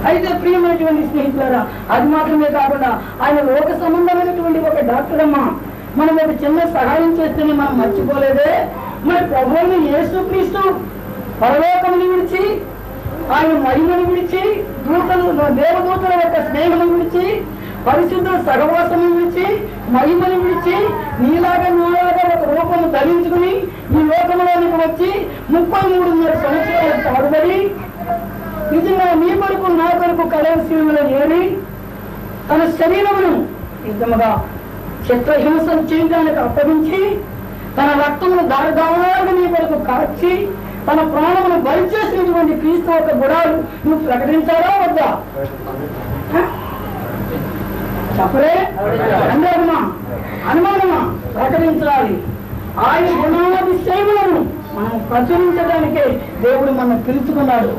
అయితే ప్రియమైనటువంటి స్నేహితులారా, అది మాత్రమే కాకుండా ఆయన లోక సంబంధమైనటువంటి ఒక డాక్టర్ అమ్మ. మనం ఒక చిన్న సహాయం చేస్తేనే మనం మర్చిపోలేదే. మరి ప్రభువుని యేసుక్రీస్తు పరలోకముని విడిచి, ఆయన మహిమను విడిచి, దేవదూతల యొక్క స్నేహము విడిచి, పరిశుద్ధ సహవాసము విడిచి, మహిమను విడిచి, నీలాగా నాలాగా ఒక రూపము ధరించుకుని ఈ లోకంలోనికి వచ్చి 33.5 సంవత్సరాలు పాడుబడి నిజంగా నీ కొరకు నా కొరకు కలవసీమలో ఏరి తన శరీరమును నిజముగా చిత్రహింసలు చేయడానికి అప్పగించి తన రక్తమును దారుగా నీ కొరకు కాచి తన ప్రాణమును బలి చేసినటువంటి క్రీస్తు యొక్క గుణాలు నువ్వు ప్రకటించాలా వద్దా? చెప్పలే? సందేహమా, అనుమానమా? ప్రకటించాలి. ఆయన గుణాది సేవలను మనం ప్రచురించడానికే దేవుడు మనం పిలుచుకున్నాడు.